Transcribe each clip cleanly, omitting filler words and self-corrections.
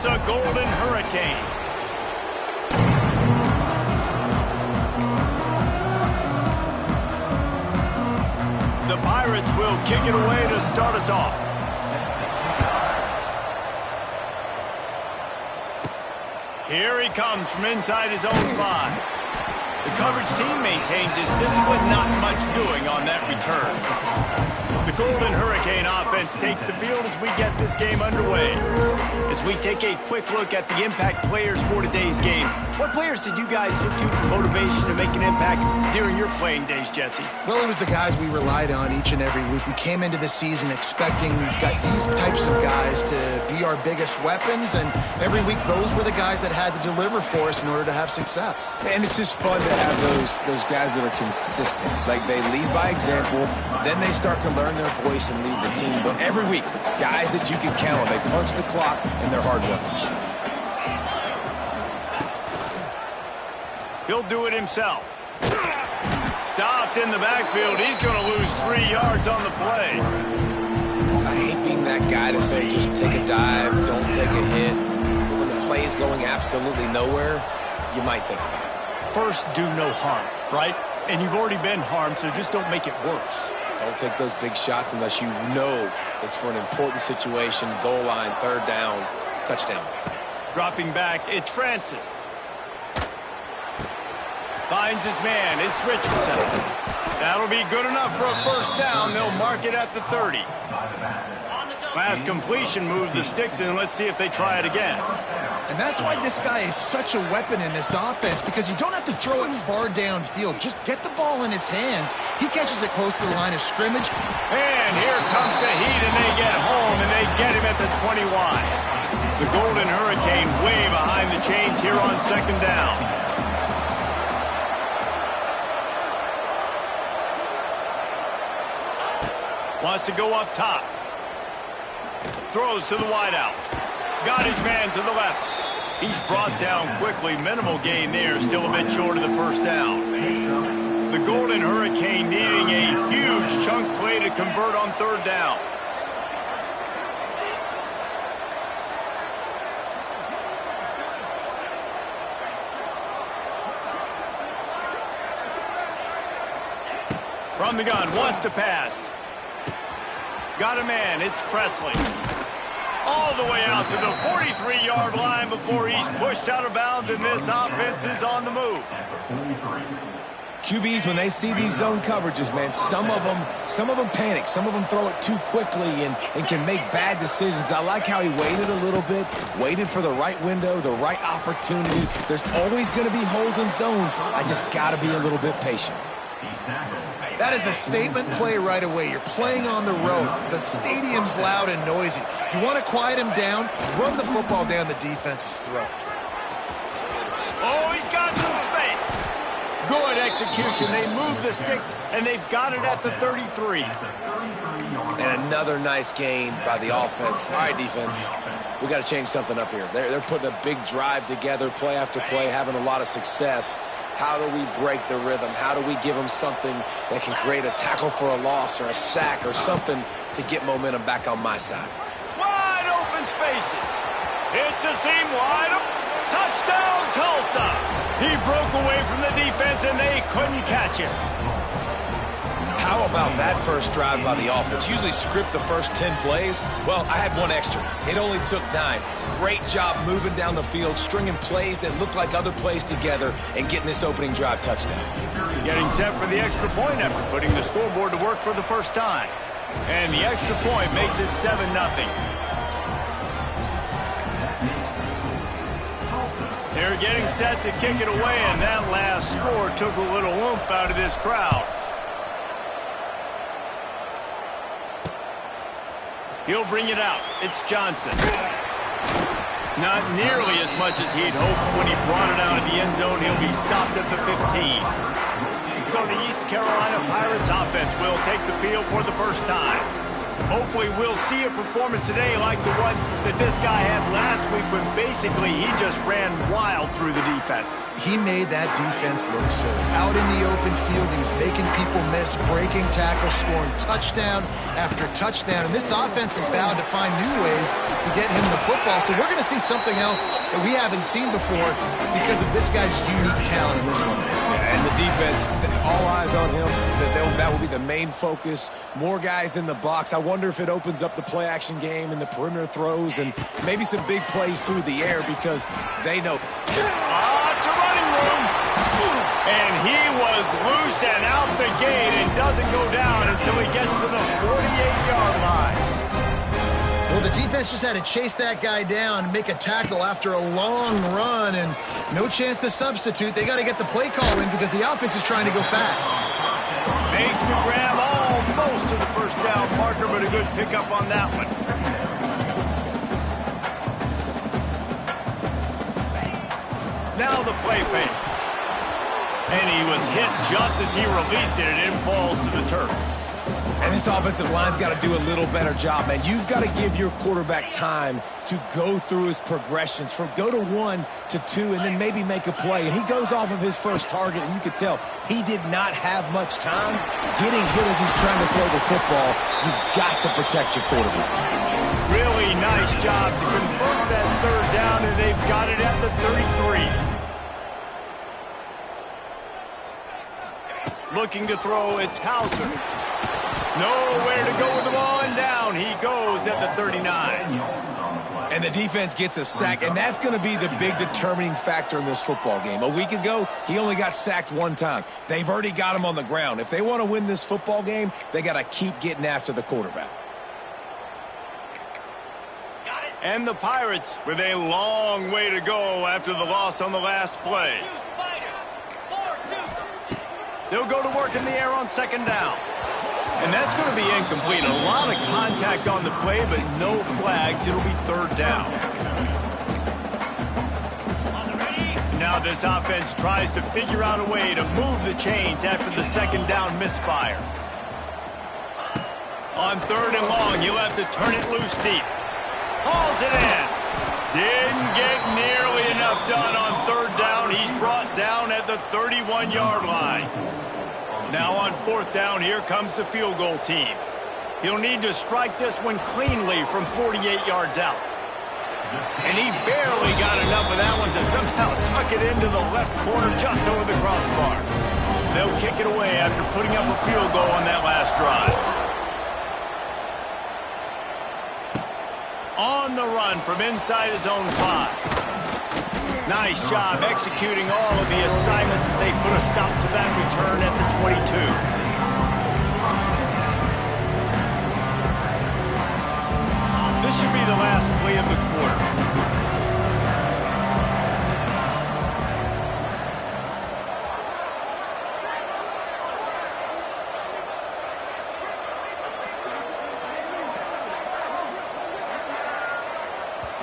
Tulsa Golden Hurricane. The Pirates will kick it away to start us off. Here he comes from inside his own 5. The coverage team maintains his discipline, not much doing on that return. The Golden Hurricane offense takes the field as we get this game underway. As we take a quick look at the impact players for today's game, what players did you guys look to for motivation to make an impact during your playing days, Jesse? Well, it was the guys we relied on each and every week. We came into the season expecting these types of guys to be our biggest weapons, and every week those were the guys that had to deliver for us in order to have success. And it's just fun to have those guys that are consistent. Like, they lead by example, then they start to learn their voice and lead the team. But every week, guys that you can count on. They punch the clock, and they're hard workers. He'll do it himself. Stopped in the backfield. He's going to lose 3 yards on the play. I hate being that guy to say just take a dive, don't take a hit. But when the play is going absolutely nowhere, you might think about it. First, do no harm, right? And you've already been harmed, so just don't make it worse. Don't take those big shots unless you know it's for an important situation, goal line, 3rd down, touchdown. Dropping back, it's Francis. Finds his man, it's Richardson. That'll be good enough for a 1st down. They'll mark it at the 30. Last completion moved the sticks in. Let's see if they try it again. And that's why this guy is such a weapon in this offense, because you don't have to throw it far downfield. Just get the ball in his hands. He catches it close to the line of scrimmage. And here comes the heat, and they get home, and they get him at the 21. The Golden Hurricane way behind the chains here on 2nd down. Wants to go up top. Throws to the wideout. Got his man to the left. He's brought down quickly. Minimal gain there. Still a bit short of the 1st down. The Golden Hurricane needing a huge chunk play to convert on 3rd down. From the gun. Wants to pass. Got a man, it's Presley. All the way out to the 43-yard line before he's pushed out of bounds, and this offense is on the move. QBs, when they see these zone coverages, man, some of them panic. Some of them throw it too quickly and can make bad decisions. I like how he waited a little bit, waited for the right window, the right opportunity. There's always going to be holes in zones. I just got to be a little bit patient. That is a statement play right away. You're playing on the road. The stadium's loud and noisy. You want to quiet him down, run the football down the defense's throat. Oh, he's got some space. Good execution. They move the sticks, and they've got it at the 33. And another nice gain by the offense. All right, defense, we got to change something up here. They're putting a big drive together, play after play, having a lot of success. How do we break the rhythm? How do we give them something that can create a tackle for a loss or a sack or something to get momentum back on my side? Wide open spaces. It's a seam wide open. Touchdown, Tulsa. He broke away from the defense, and they couldn't catch him. How about that first drive by the offense? Usually script the first 10 plays. Well, I had one extra. It only took 9. Great job moving down the field, stringing plays that look like other plays together, and getting this opening drive touchdown. Getting set for the extra point after putting the scoreboard to work for the first time. And the extra point makes it 7-0. They're getting set to kick it away, and that last score took a little oomph out of this crowd. He'll bring it out. It's Johnson. Not nearly as much as he'd hoped when he brought it out of the end zone. He'll be stopped at the 15. So the East Carolina Pirates offense will take the field for the first time. Hopefully we'll see a performance today like the one that this guy had last week when basically he just ran wild through the defense. He made that defense look silly. Out in the open field, he was making people miss, breaking tackles, scoring touchdown after touchdown. And this offense has vowed to find new ways to get him the football. So we're going to see something else that we haven't seen before because of this guy's unique talent in this one. Yeah, and the defense, all eyes on him. That will be the main focus. More guys in the box. I wonder if it opens up the play-action game and the perimeter throws and maybe some big plays through the air because they know. It's a running room. And he was loose and out the gate and doesn't go down until he gets to the 48-yard line. Well, the defense just had to chase that guy down and make a tackle after a long run, and no chance to substitute. They got to get the play call in because the offense is trying to go fast. Makes to grab almost to the first down marker, but a good pickup on that one. Now the play fake. And he was hit just as he released it, and it falls to the turf. And this offensive line's got to do a little better job, man. You've got to give your quarterback time to go through his progressions from go to 1 to 2 and then maybe make a play. And he goes off of his first target, and you could tell he did not have much time getting hit as he's trying to throw the football. You've got to protect your quarterback. Really nice job to convert that third down, and they've got it at the 33. Looking to throw, it's Hauser. Nowhere to go with the ball, and down he goes at the 39. And the defense gets a sack, and that's going to be the big determining factor in this football game. A week ago, he only got sacked one time. They've already got him on the ground. If they want to win this football game, they got to keep getting after the quarterback. And the Pirates with a long way to go after the loss on the last play. They'll go to work in the air on second down. And that's going to be incomplete. A lot of contact on the play, but no flags. It'll be third down. Now this offense tries to figure out a way to move the chains after the second down misfire. On third and long, he'll have to turn it loose deep. Hauls it in. Didn't get nearly enough done on third down. He's brought down at the 31-yard line. Now on fourth down, here comes the field goal team. He'll need to strike this one cleanly from 48 yards out. And he barely got enough of that one to somehow tuck it into the left corner just over the crossbar. They'll kick it away after putting up a field goal on that last drive. On the run from inside his own 5. Nice job executing all of the assignments as they put a stop to that return at the 22. This should be the last play of the quarter.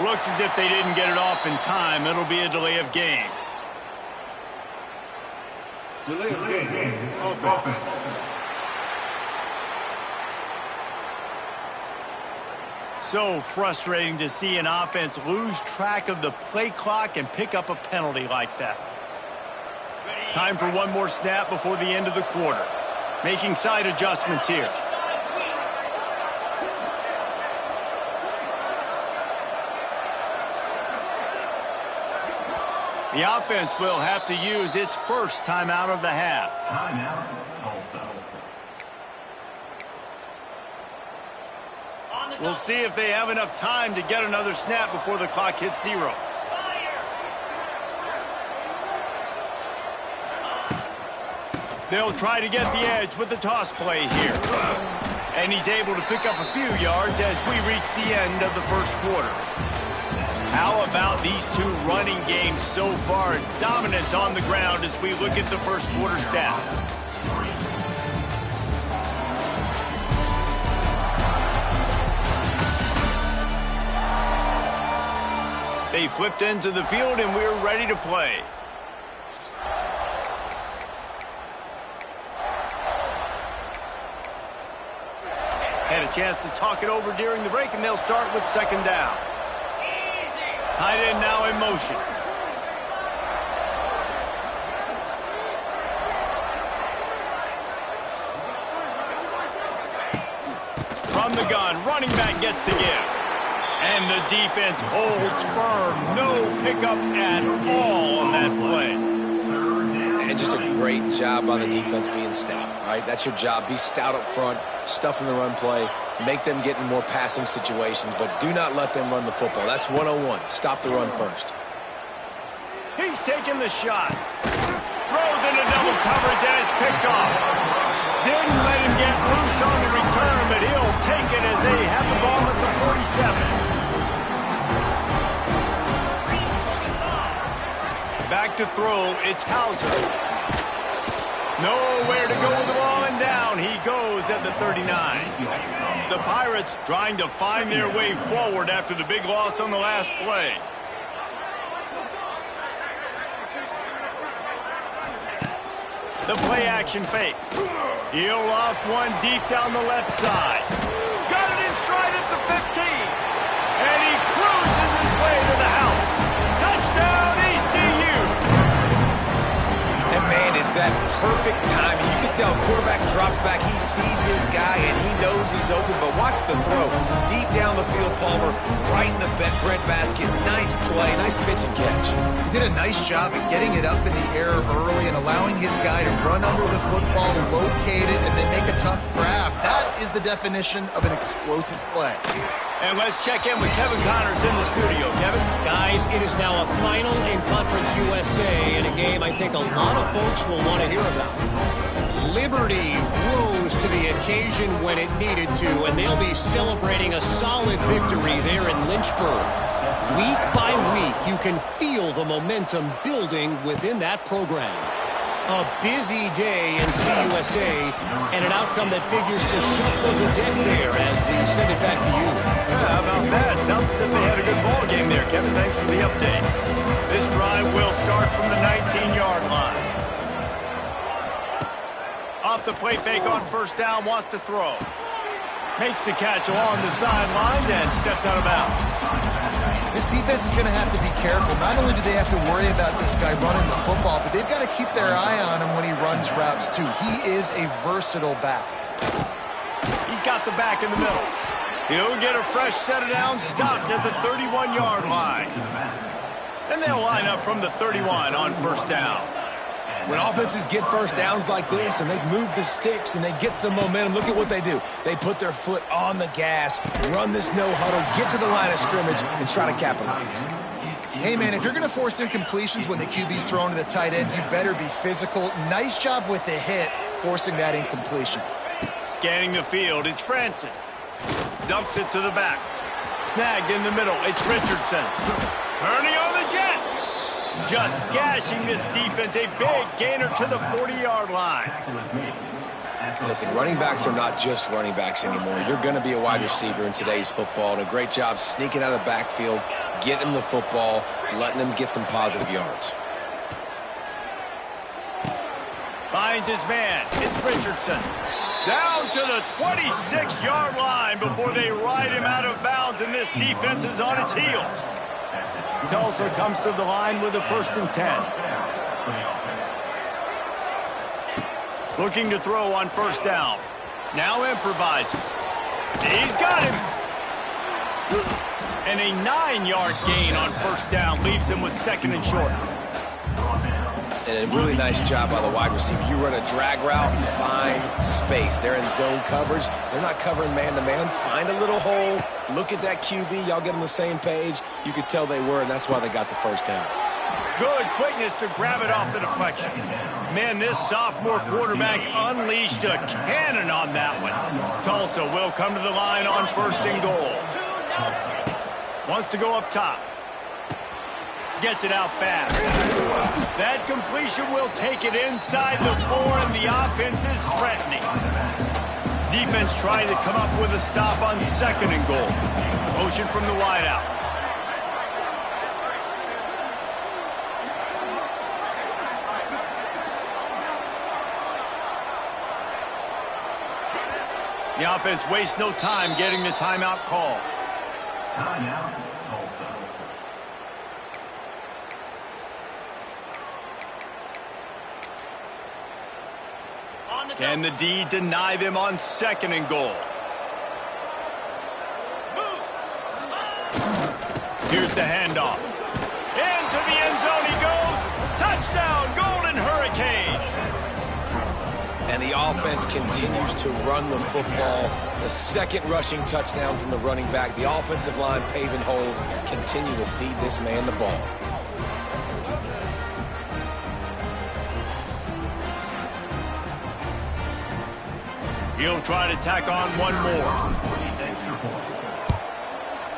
Looks as if they didn't get it off in time. It'll be a delay of game. Delay of game. Offense. So frustrating to see an offense lose track of the play clock and pick up a penalty like that. Time for one more snap before the end of the quarter. Making side adjustments here. The offense will have to use its first timeout of the half. Timeout, Tulsa. We'll see if they have enough time to get another snap before the clock hits 0. They'll try to get the edge with the toss play here. And he's able to pick up a few yards as we reach the end of the first quarter. How about these two running games so far? Dominance on the ground as we look at the first quarter stats. They flipped into the field and we're ready to play. Had a chance to talk it over during the break, and they'll start with second down. Tight end now in motion. From the gun, running back gets to give. And the defense holds firm. No pickup at all on that play. And just a great job by the defense being stout, right? That's your job. Be stout up front, stuff in the run play, make them get in more passing situations, but do not let them run the football. That's 101. Stop the run first. He's taking the shot. Throws into double coverage and it's picked off. Didn't let him get loose on the return, but he'll take it as they have the ball at the 47. Back to throw, it's Hauser. Nowhere to go with the ball, and down he goes at the 39. The Pirates trying to find their way forward after the big loss on the last play. The play action fake. He'll loft one deep down the left side. Got it in stride at the 15. And he cruises his way to the house. Touchdown, ECU. And man, is that perfect timing. You can tell quarterback drops back. He sees his guy, and he knows he's open. But watch the throw. Deep down the field, Palmer, right in the bread basket. Nice play, nice pitch and catch. He did a nice job of getting it up in the air early and allowing his guy to run under the football, locate it, and then make a tough grab. That is the definition of an explosive play. And let's check in with Kevin Connors in the studio. Kevin? Guys, it is now a final in Conference USA in a game I think a lot of folks will want to hear about. Liberty rose to the occasion when it needed to, and they'll be celebrating a solid victory there in Lynchburg. Week by week, you can feel the momentum building within that program. A busy day in CUSA, and an outcome that figures to shuffle the deck there as we send it back to you. Yeah, how about that? Sounds as if they had a good ball game there. Kevin, thanks for the update. This drive will start from the 19-yard line. Off the play fake on first down, wants to throw. Makes the catch along the sidelines and steps out of bounds. This defense is going to have to be careful. Not only do they have to worry about this guy running the football, but they've got to keep their eye on him when he runs routes too. He is a versatile back. He's got the back in the middle. He'll get a fresh set of downs, stopped at the 31-yard line. Then they'll line up from the 31 on first down. When offenses get first downs like this and they move the sticks and they get some momentum, look at what they do. They put their foot on the gas, run this no huddle, get to the line of scrimmage, and try to capitalize. Hey, man, if you're going to force incompletions when the QB's thrown to the tight end, you better be physical. Nice job with the hit, forcing that incompletion. Scanning the field, it's Francis. Dumps it to the back. Snagged in the middle, it's Richardson. Turning on the Jets. Just gashing this defense, a big gainer to the 40-yard line. Listen, running backs are not just running backs anymore. You're going to be a wide receiver in today's football, and a great job sneaking out of the backfield, getting them the football, letting them get some positive yards. Finds his man, it's Richardson. Down to the 26-yard line before they ride him out of bounds, and this defense is on its heels. Tulsa comes to the line with a 1st and 10. Looking to throw on first down. Now improvising. He's got him. And a 9-yard gain on first down leaves him with 2nd and short. And a really nice job by the wide receiver. You run a drag route, find space. They're in zone coverage. They're not covering man-to-man. Find a little hole. Look at that QB. Y'all get on the same page. You could tell they were, and that's why they got the first down. Good quickness to grab it off the deflection. Man, this sophomore quarterback unleashed a cannon on that one. Tulsa will come to the line on 1st and goal. Wants to go up top. Gets it out fast. That completion will take it inside the 4, and the offense is threatening. Defense trying to come up with a stop on 2nd and goal. Motion from the wideout. The offense wastes no time getting the timeout call. Timeout, Tulsa. Can the D deny them on 2nd and goal? Here's the handoff. Into the end zone he goes. Touchdown, Golden Hurricane. And the offense continues to run the football. The 2nd rushing touchdown from the running back. The offensive line paving holes. Continue to feed this man the ball. He'll try to tack on one more.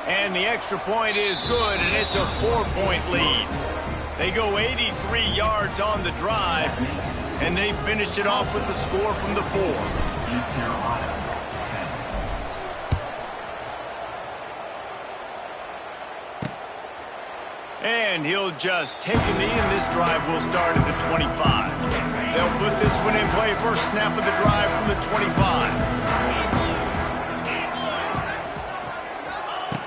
And the extra point is good, and it's a 4-point lead. They go 83 yards on the drive, and they finish it off with the score from the 4. And he'll just take a knee, and this drive will start at the 25. They'll put this one in play first snap of the drive from the 25.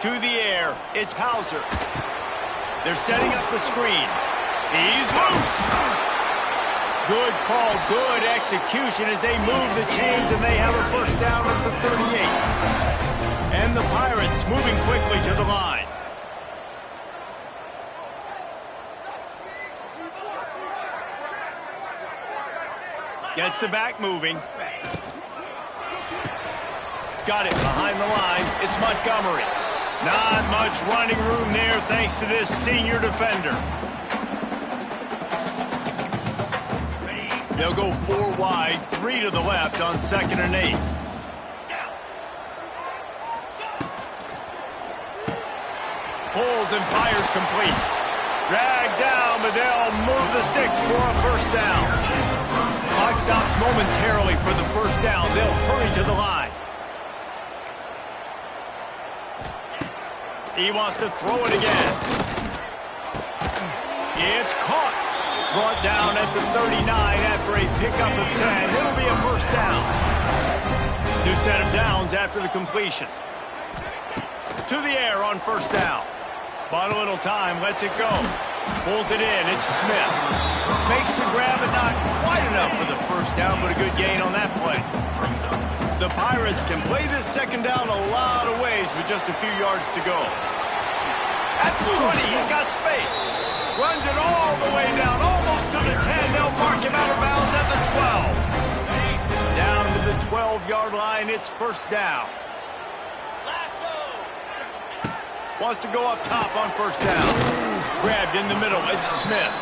To the air, it's Hauser. They're setting up the screen. He's loose. Good call, good execution as they move the chains, and they have a first down at the 38. And the Pirates moving quickly to the line. Gets the back moving. Got it behind the line. It's Montgomery. Not much running room there thanks to this senior defender. They'll go 4 wide, 3 to the left on 2nd and 8. Pulls and fires complete. Dragged down, but they'll move the sticks for a first down. Clock stops momentarily for the first down. They'll hurry to the line. He wants to throw it again. It's caught. Brought down at the 39 after a pickup of 10. It'll be a first down. New set of downs after the completion. To the air on first down. Bought a little time, lets it go. Pulls it in, it's Smith. Makes the grab, but not quite enough for the first down, but a good gain on that play. The Pirates can play this 2nd down a lot of ways with just a few yards to go. At the 20, he's got space. Runs it all the way down, almost to the 10. They'll mark him out of bounds at the 12. Down to the 12-yard line, it's first down. Wants to go up top on first down. Grabbed in the middle, it's Smith.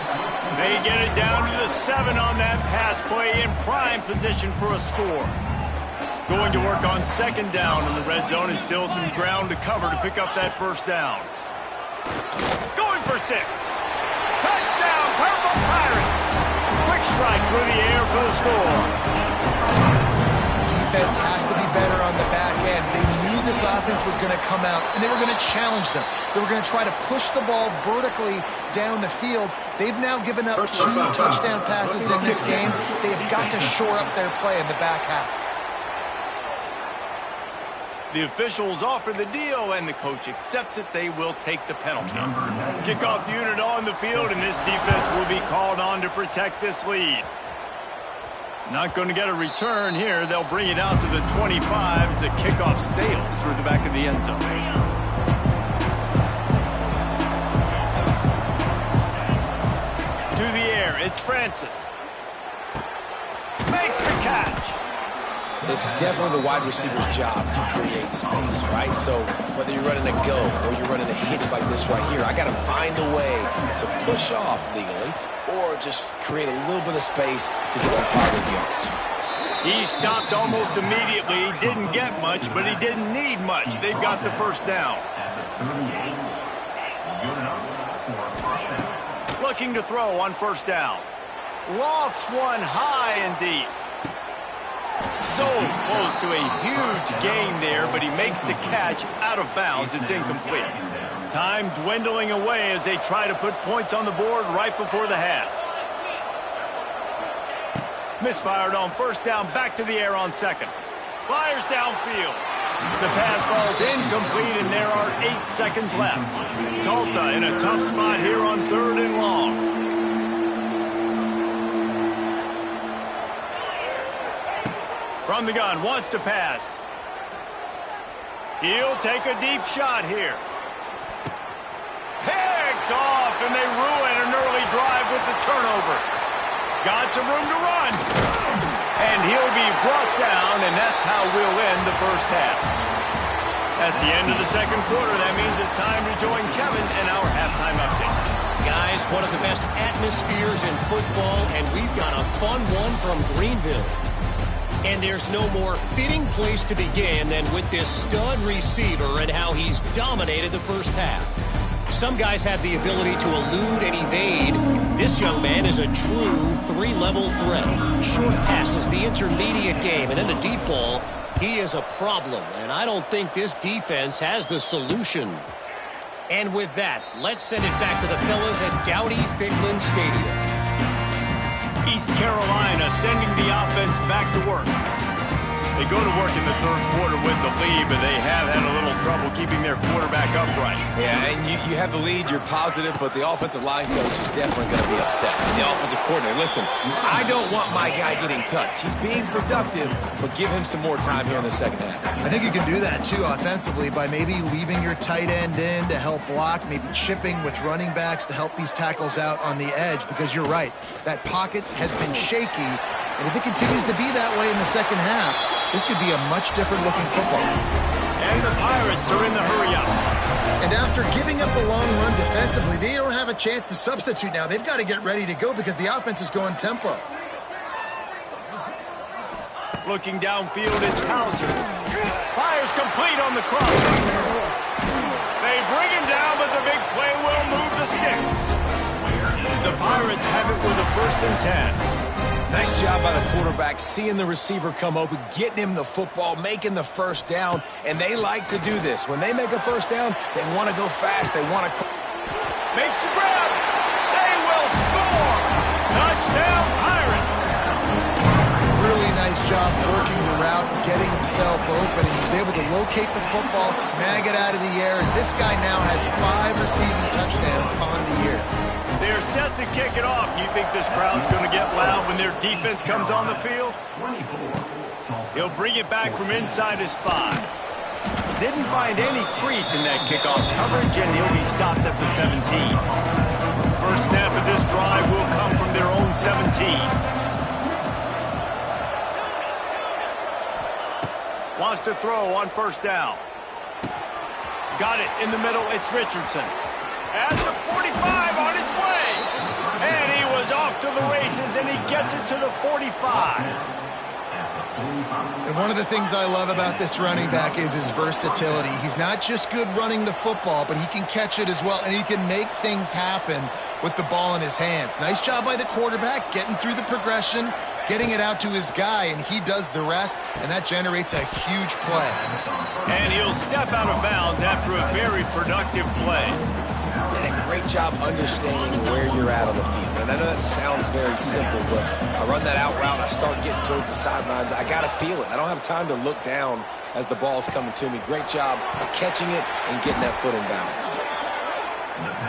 They get it down to the 7 on that pass play, in prime position for a score. Going to work on 2nd down in the red zone, and still some ground to cover to pick up that first down. Going for 6. Touchdown, Purple Pirates. Quick strike through the air for the score. Defense has to be better on the back end. They knew this offense was going to come out, and they were going to challenge them. They were going to try to push the ball vertically down the field. They've now given up 2 touchdown passes in this game. They have got to shore up their play in the back half. The officials offer the deal, and the coach accepts it. They will take the penalty. Kickoff unit on the field, and this defense will be called on to protect this lead. Not going to get a return here. They'll bring it out to the 25 as the kickoff sails through the back of the end zone. To the air, it's Francis. Makes the catch. It's definitely the wide receiver's job to create space, right? So whether you're running a go or you're running a hitch like this right here, I got to find a way to push off legally or just create a little bit of space to get some positive yards. He stopped almost immediately. He didn't get much, but he didn't need much. They've got the first down. Looking to throw on first down. Lofts one high and deep. So close to a huge gain there, but he makes the catch out of bounds. It's incomplete. Time dwindling away as they try to put points on the board right before the half. Misfired on first down, back to the air on 2nd. Fires downfield. The pass falls incomplete, and there are 8 seconds left. Tulsa in a tough spot here on 3rd and long. From the gun, wants to pass. He'll take a deep shot here. Picked off, and they ruin an early drive with the turnover. Got some room to run. And he'll be brought down, and that's how we'll end the first half. That's the end of the second quarter. That means it's time to join Kevin in our halftime update. Guys, one of the best atmospheres in football, and we've got a fun one from Greenville. And there's no more fitting place to begin than with this stud receiver and how he's dominated the first half. Some guys have the ability to elude and evade. This young man is a true three-level threat. Short passes, the intermediate game, and then the deep ball. He is a problem, and I don't think this defense has the solution. And with that, let's send it back to the fellas at Dowdy-Ficklen Stadium. East Carolina sending the offense back to work. They go to work in the third quarter with the lead, but they have had a little trouble keeping their quarterback upright. Yeah, and you have the lead, you're positive, but the offensive line coach is definitely going to be upset. The offensive coordinator, listen, I don't want my guy getting touched. He's being productive, but give him some more time here in the second half. I think you can do that, too, offensively, by maybe leaving your tight end in to help block, maybe chipping with running backs to help these tackles out on the edge, because you're right. That pocket has been shaky, and if it continues to be that way in the second half, this could be a much different looking football. And the Pirates are in the hurry-up. And after giving up the long run defensively, they don't have a chance to substitute now. They've got to get ready to go because the offense is going tempo. Looking downfield, it's Hauser. Fires complete on the crosser. They bring him down, but the big play will move the sticks. The Pirates have it with a 1st and 10. Nice job by the quarterback, seeing the receiver come open, getting him the football, making the first down, and they like to do this. When they make a first down, they want to go fast. They want to... Makes the grab. They will score. Touchdown, Pirates. Really nice job working the route, getting himself open, and he's able to locate the football, snag it out of the air, and this guy now has 5 receiving touchdowns on the year. They're set to kick it off. You think this crowd's going to get loud when their defense comes on the field? He'll bring it back from inside his 5. Didn't find any crease in that kickoff coverage, and he'll be stopped at the 17. First snap of this drive will come from their own 17. Wants to throw on first down. Got it in the middle. It's Richardson. At the 45 on its way. And he was off to the races, and he gets it to the 45. And one of the things I love about this running back is his versatility. He's not just good running the football, but he can catch it as well, and he can make things happen with the ball in his hands. Nice job by the quarterback, getting through the progression, getting it out to his guy, and he does the rest, and that generates a huge play. And he'll step out of bounds after a very productive play. And a great job understanding where you're at on the field. And I know that sounds very simple, but I run that out route, I start getting towards the sidelines. I got to feel it. I don't have time to look down as the ball's coming to me. Great job of catching it and getting that foot in bounds.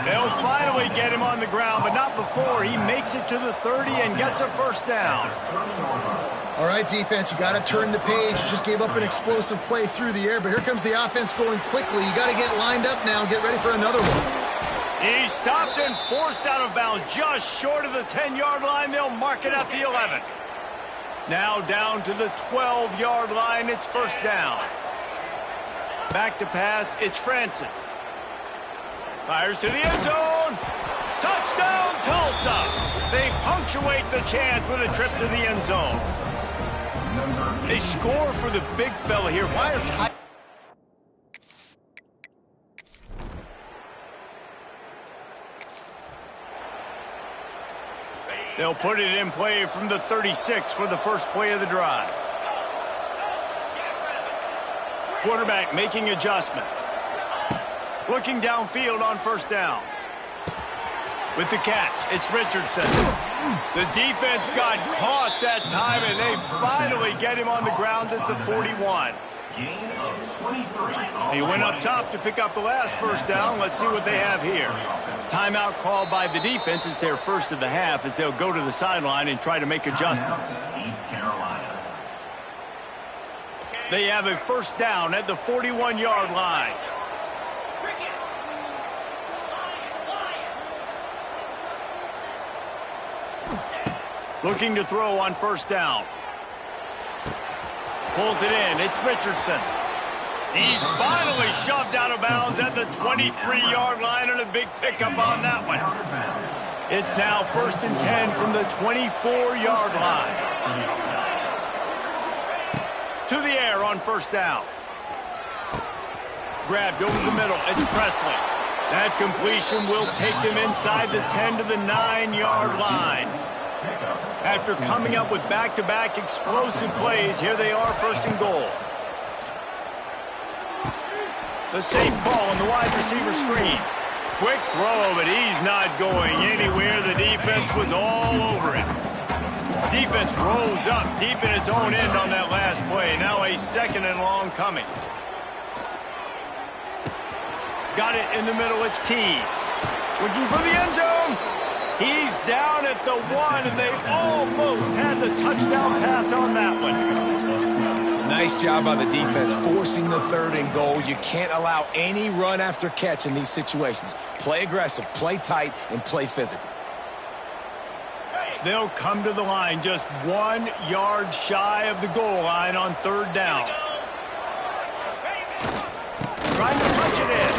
They'll finally get him on the ground, but not before he makes it to the 30 and gets a first down. All right, defense, you got to turn the page. You just gave up an explosive play through the air, but here comes the offense going quickly. You got to get lined up now and get ready for another one. He stopped and forced out of bounds just short of the 10-yard line. They'll mark it at the 11. Now down to the 12-yard line. It's first down. Back to pass. It's Francis. Fires to the end zone. Touchdown, Tulsa. They punctuate the chance with a trip to the end zone. They score for the big fella here. Why are They'll put it in play from the 36 for the first play of the drive. Quarterback making adjustments. Looking downfield on first down. With the catch, it's Richardson. The defense got caught that time, and they finally get him on the ground at the 41. He went up top to pick up the last first down. Let's see what they have here. Timeout called by the defense. It's their first of the half as they'll go to the sideline and try to make adjustments. They have a first down at the 41-yard line. Looking to throw on first down. Pulls it in. It's Richardson. He's finally shoved out of bounds at the 23-yard line, and a big pickup on that one. It's now 1st and 10 from the 24-yard line. To the air on first down. Grabbed over the middle. It's Presley. That completion will take them inside the 10 to the 9-yard line. After coming up with back-to-back explosive plays, here they are 1st and goal. The safe call on the wide receiver screen. Quick throw, but he's not going anywhere. The defense was all over him. Defense rose up deep in its own end on that last play. Now a 2nd and long coming. Got it in the middle. It's Keys. Looking for the end zone. He's down at the 1, and they almost had the touchdown pass on that one. Nice job by the defense forcing the 3rd and goal. You can't allow any run after catch in these situations. Play aggressive, play tight, and play physical. They'll come to the line just 1 yard shy of the goal line on 3rd down. Trying to punch it in.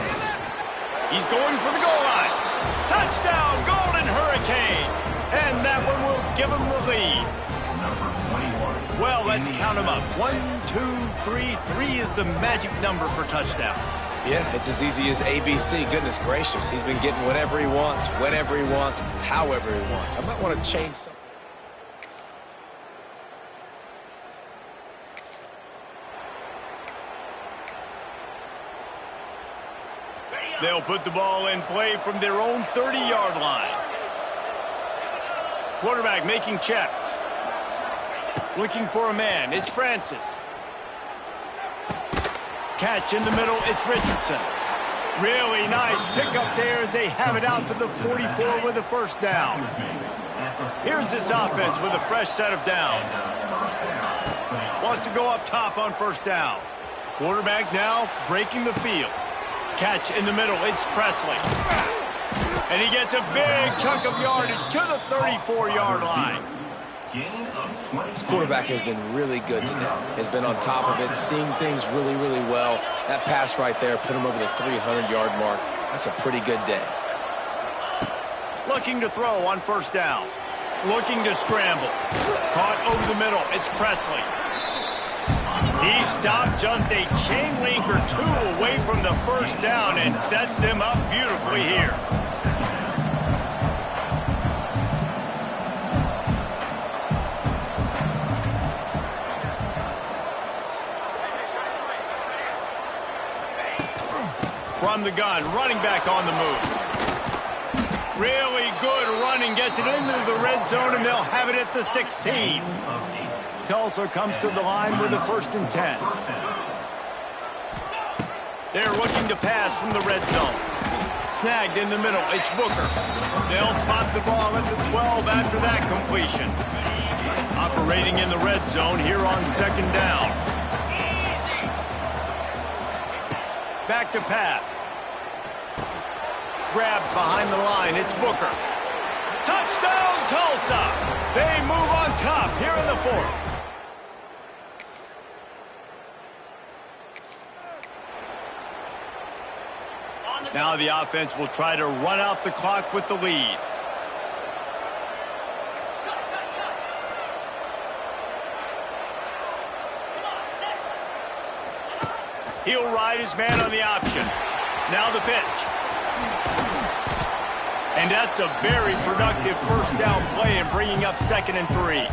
He's going for the goal line. Touchdown, Golden Hurricane. And that one will give them the lead. Well, let's count them up. 1, 2, 3. 3 is the magic number for touchdowns. Yeah, it's as easy as ABC. Goodness gracious. He's been getting whatever he wants, whenever he wants, however he wants. I might want to change something. They'll put the ball in play from their own 30-yard line. Quarterback making checks. Looking for a man. It's Francis. Catch in the middle. It's Richardson. Really nice pickup there as they have it out to the 44 with a first down. Here's this offense with a fresh set of downs. Wants to go up top on first down. Quarterback now breaking the field. Catch in the middle. It's Presley. And he gets a big chunk of yardage to the 34-yard line. This quarterback has been really good today. Has been on top of it, seeing things really, really well. That pass right there put him over the 300-yard mark. That's a pretty good day. Looking to throw on first down. Looking to scramble. Caught over the middle. It's Presley. He stopped just a chain link or 2 away from the first down and sets them up beautifully here. From the gun, running back on the move. Really good running, gets it into the red zone, and they'll have it at the 16. Tulsa comes to the line with a 1st and 10. They're looking to pass from the red zone. Snagged in the middle, it's Booker. They'll spot the ball at the 12 after that completion. Operating in the red zone here on 2nd down. Back to pass. Grabbed behind the line, it's Booker. Touchdown, Tulsa! They move on top here in the 4th. Now the offense will try to run out the clock with the lead. He'll ride his man on the option. Now the pitch. And that's a very productive first down play and bringing up 2nd and 3.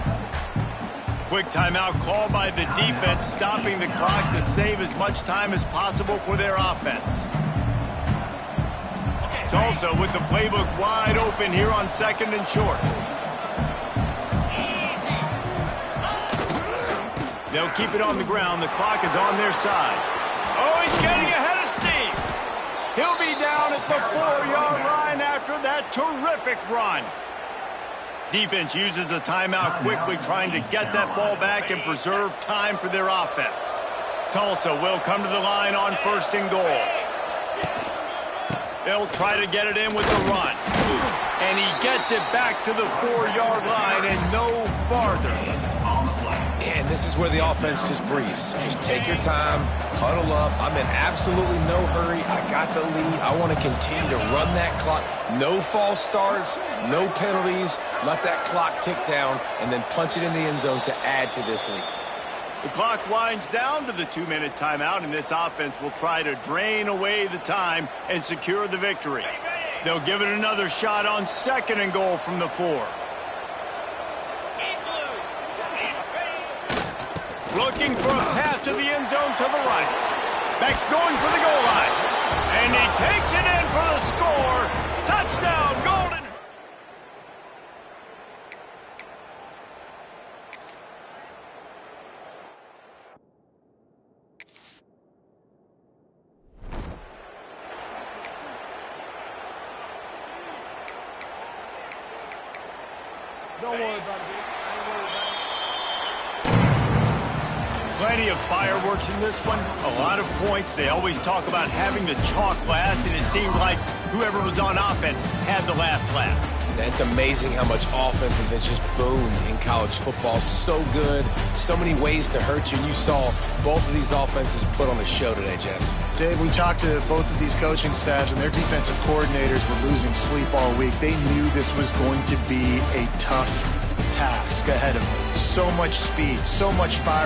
Quick timeout call by the defense, stopping the clock to save as much time as possible for their offense. Tulsa with the playbook wide open here on 2nd and short. They'll keep it on the ground. The clock is on their side. Oh, he's getting ahead of steam. He'll be down at the 4-yard line after that terrific run. Defense uses a timeout quickly, trying to get that ball back and preserve time for their offense. Tulsa will come to the line on 1st and goal. They'll try to get it in with the run. And he gets it back to the 4-yard line and no farther. And this is where the offense just breathes. Just take your time, huddle up. I'm in absolutely no hurry. I got the lead. I want to continue to run that clock. No false starts, no penalties. Let that clock tick down and then punch it in the end zone to add to this lead. The clock winds down to the 2-minute timeout, and this offense will try to drain away the time and secure the victory. They'll give it another shot on 2nd and goal from the 4. Looking for a path to the end zone to the right. Beck's going for the goal line. And he takes it in for the score. Touchdown, Golden. Don't worry about it. Plenty of fireworks in this one. A lot of points. They always talk about having the chalk last, and it seemed like whoever was on offense had the last laugh. It's amazing how much offense has just boomed in college football. So good. So many ways to hurt you. And you saw both of these offenses put on a show today, Jess. Dave, we talked to both of these coaching staffs, and their defensive coordinators were losing sleep all week. They knew this was going to be a tough task ahead of them. So much speed, so much fire.